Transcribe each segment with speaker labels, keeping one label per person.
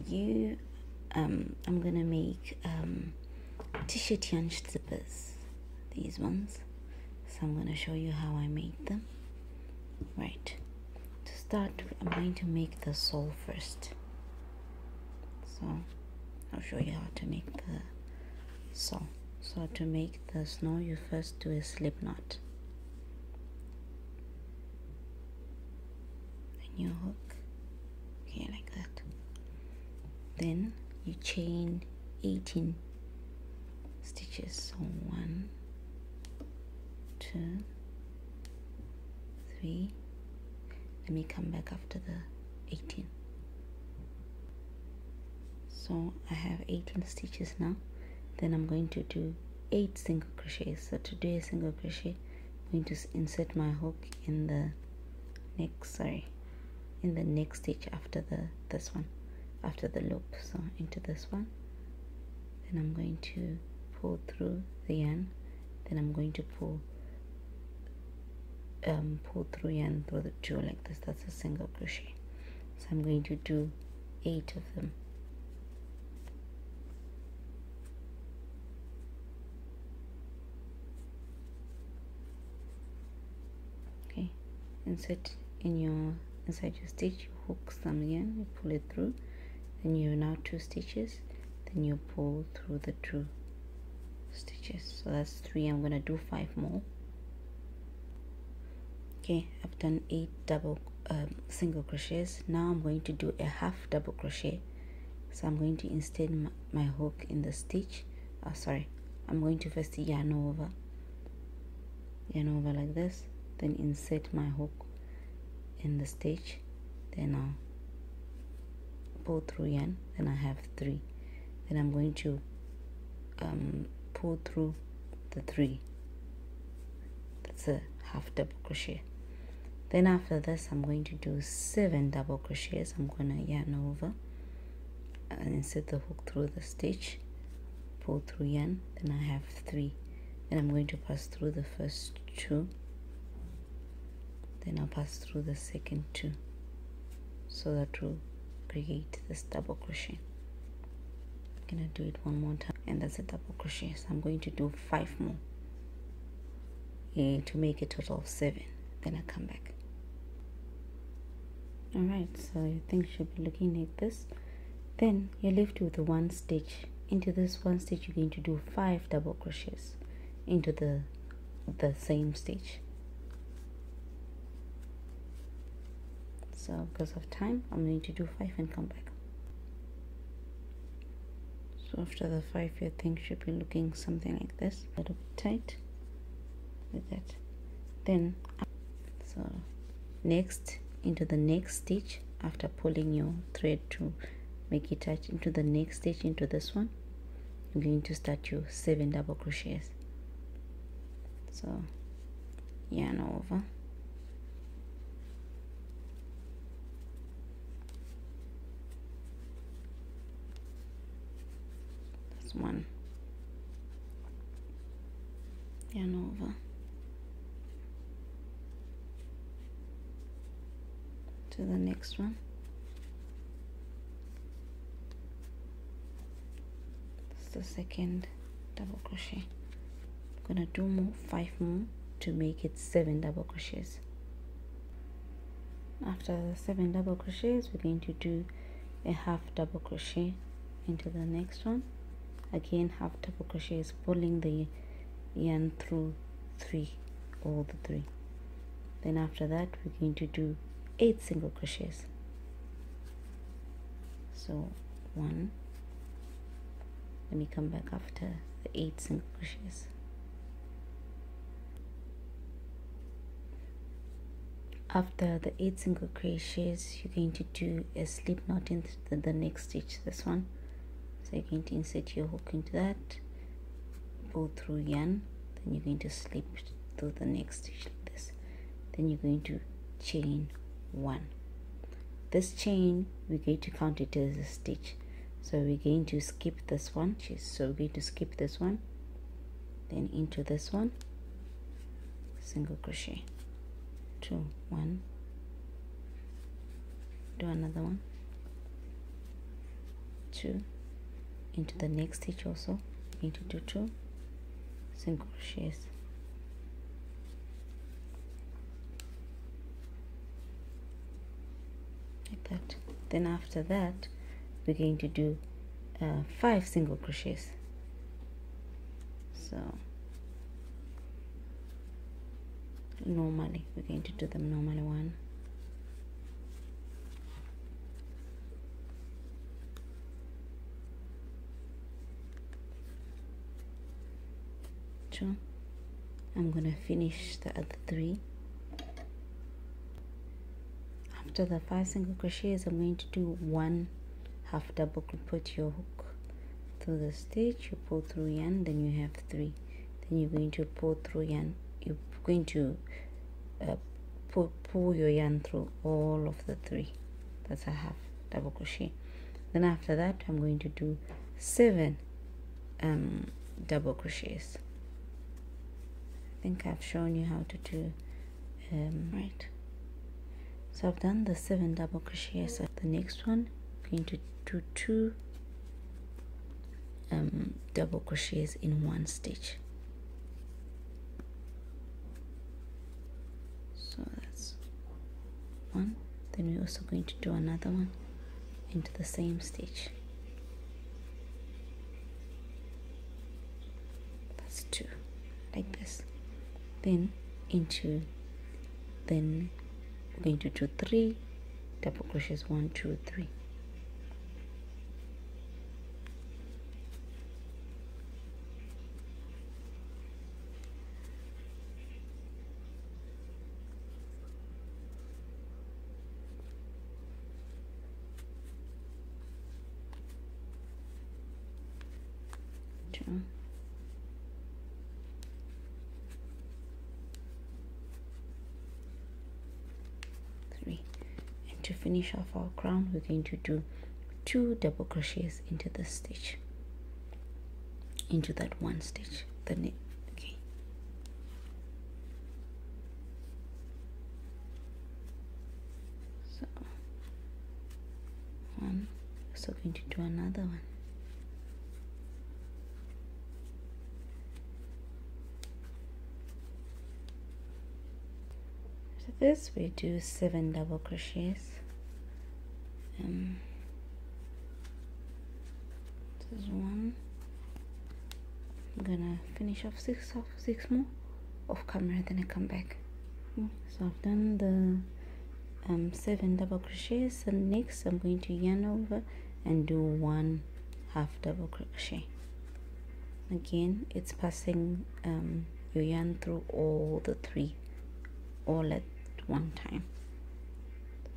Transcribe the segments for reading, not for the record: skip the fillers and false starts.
Speaker 1: you, I'm gonna make t-shirt yarn zippers, these ones. So I'm gonna show you how I made them. Right, to start, I'm going to make the sole first. So I'll show you how to make the sole. So to make the snow, you first do a slip knot, then you hook, okay, like that. Then you chain 18 stitches. So 1, 2, 3. Let me come back after the 18. So I have 18 stitches now. Then I'm going to do 8 single crochets. So to do a single crochet, I'm going to insert my hook in the next stitch after this one, after the loop. So into this one, then I'm going to pull through the yarn, then I'm going to pull through yarn through the 2 like this. That's a single crochet. So I'm going to do 8 of them. Okay, inside your stitch, you hook some yarn, you pull it through, then you now 2 stitches, then you pull through the 2 stitches. So that's 3. I'm gonna do 5 more. Okay, I've done 8 single crochets. Now I'm going to do a half double crochet. So I'm going to insert my hook in the stitch. I'm going to first yarn over like this, then insert my hook in the stitch, then I'll pull through yarn, then I have 3. Then I'm going to pull through the 3. That's a half double crochet. Then after this, I'm going to do 7 double crochets. I'm gonna yarn over and insert the hook through the stitch, pull through yarn, then I have 3. Then I'm going to pass through the first 2, then I'll pass through the second 2, so that will create this double crochet. I'm gonna do it one more time, and that's a double crochet. So I'm going to do 5 more to make a total of 7. Then I come back. Alright, so your thing should be looking like this. Then you're left with the 1 stitch. Into this 1 stitch, you're going to do 5 double crochets into the same stitch. So because of time, I'm going to do 5 and come back. So after the 5, your thing should be looking something like this, a little bit tight, like that. Then, so next, into the next stitch, after pulling your thread to make it tight, into the next stitch, into this one, you're going to start your 7 double crochets. So yarn over, that's 1, yarn over, to the next one, that's the second double crochet. I'm gonna do 5 more to make it 7 double crochets. After the 7 double crochets, we're going to do a half double crochet into the next one. Again, half double crochets, pulling the yarn through 3, all the 3. Then after that, we're going to do 8 single crochets. So 1, let me come back after the 8 single crochets. After the 8 single crochets, you're going to do a slip knot into the next stitch, this one. So you're going to insert your hook into that, pull through yarn, then you're going to slip through the next stitch like this. Then you're going to chain 1. This chain, we're going to count it as a stitch. So we're going to skip this one. So we're going to skip this one, then into this one, single crochet, 2, 1, do another one, 2 into the next stitch. Also we're going to do 2 single crochets, like that. Then after that we're going to do 5 single crochets. So normally we're going to do them normally. 1, 2. I'm gonna finish the other 3. After the 5 single crochets, I'm going to do 1 half double. Put your hook through the stitch, you pull through yarn, then you have 3. Then you're going to pull through yarn. You're going to pull your yarn through all of the 3. That's a half double crochet. Then after that I'm going to do 7 double crochets. I think I've shown you how to do right. So I've done the 7 double crochets. The next one I'm going to do 2 double crochets in one stitch. So that's 1. Then we're also going to do another one into the same stitch. That's 2, like this. Then we're going to do 3 double crochets. 1, 2, 3. And to finish off our crown, we're going to do 2 double crochets into the stitch, into that one stitch. Okay. So 1. So going to do another one. This we do 7 double crochets. This is 1. I'm gonna finish off 6 more off camera, then I come back. So I've done the 7 double crochets, and next I'm going to yarn over and do 1 half double crochet. Again, it's passing your yarn through all the 3 all at one time.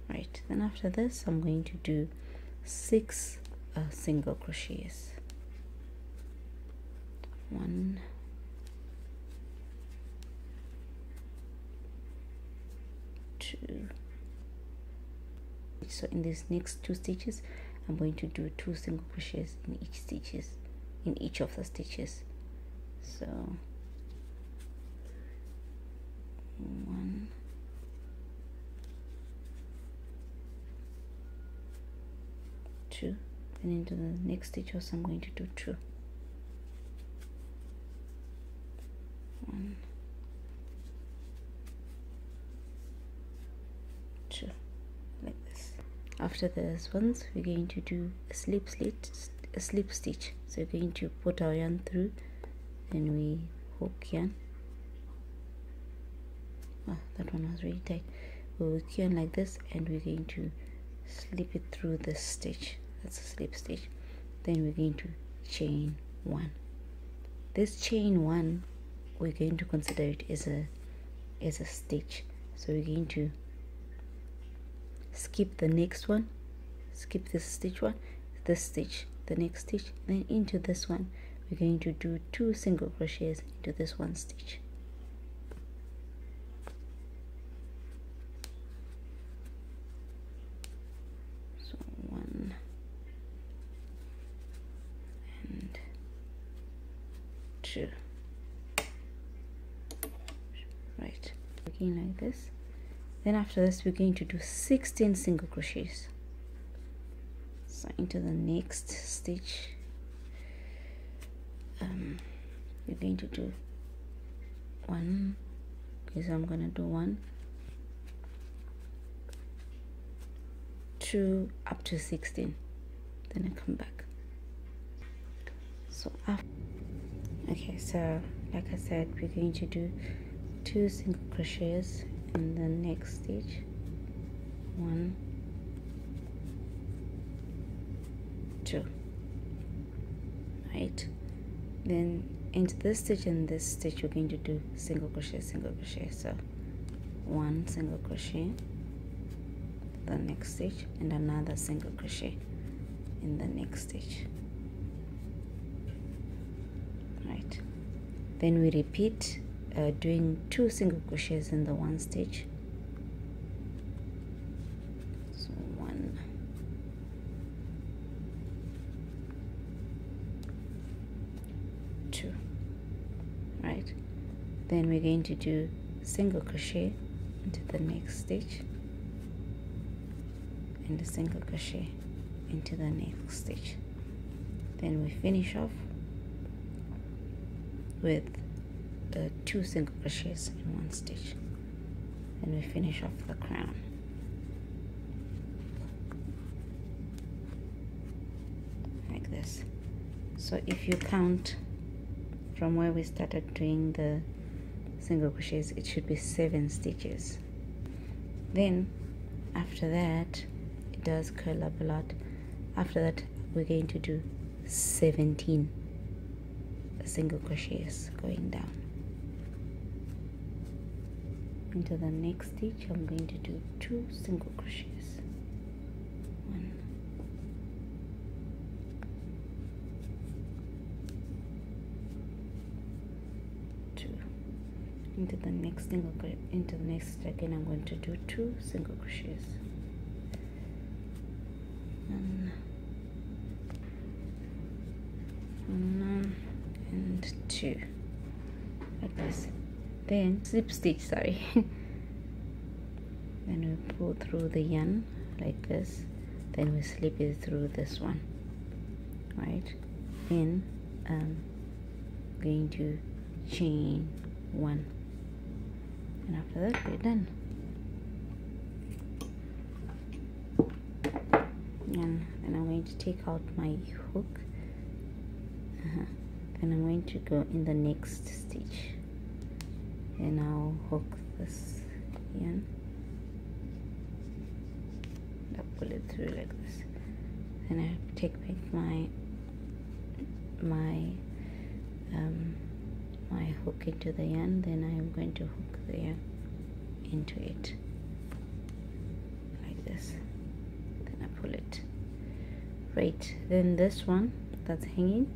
Speaker 1: Right, then after this I'm going to do 6 single crochets. 1, 2. So in these next 2 stitches I'm going to do 2 single crochets in each of the stitches. So 1, 2, then into the next stitch also I'm going to do 2. 1, 2, like this. After this ones we're going to do a slip stitch. So we're going to put our yarn through, then we hook yarn. That one was really tight. We'll hook yarn like this, and we're going to slip it through this stitch. That's a slip stitch. Then we're going to chain 1. This chain 1 we're going to consider it as a stitch. So we're going to skip the next one, skip this stitch one, this stitch, the next stitch, then into this one we're going to do 2 single crochets into this one stitch. So 1 and 2. Right, again like this. Then after this we're going to do 16 single crochets. So into the next stitch, you're going to do 1. Okay, so I'm going to do 1, 2 up to 16, then I come back. So after, okay, so like I said, we're going to do 2 single crochets in the next stitch. 1, 2, right? Then into this stitch and this stitch, we're going to do single crochet, single crochet. So 1 single crochet, the next stitch, and another single crochet in the next stitch, right? Then we repeat doing 2 single crochets in the one stitch. So 1, 2, right? Then we're going to do single crochet into the next stitch and a single crochet into the next stitch. Then we finish off with 2 single crochets in one stitch, and we finish off the crown. Like this. So if you count from where we started doing the single crochets, it should be 7 stitches. Then after that, it does curl up a lot. After that, we're going to do 17 single crochets going down. Into the next stitch, I'm going to do 2 single crochets. 1, 2. Into the next single into the next again, I'm going to do 2 single crochets. 1 and 2, like this. Then slip stitch, sorry. Then we pull through the yarn like this, then we slip it through this one, right? Then going to chain 1, and after that we're done. And then I'm going to take out my hook, then I'm going to go in the next stitch, and I'll hook this yarn, I'll pull it through like this, and I take back my hook into the yarn, then I'm going to hook the yarn into it like this, then I pull it, right? Then this one that's hanging,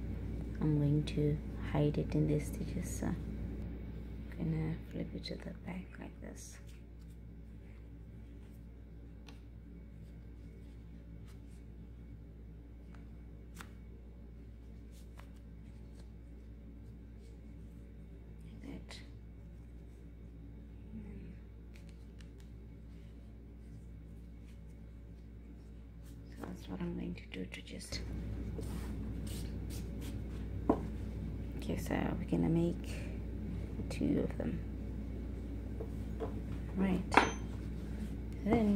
Speaker 1: I'm going to hide it in these stitches, so I'm gonna flip it to the back like this. Like that. So that's what I'm going to do to just... Okay, so we're gonna make 2 of them, right? Then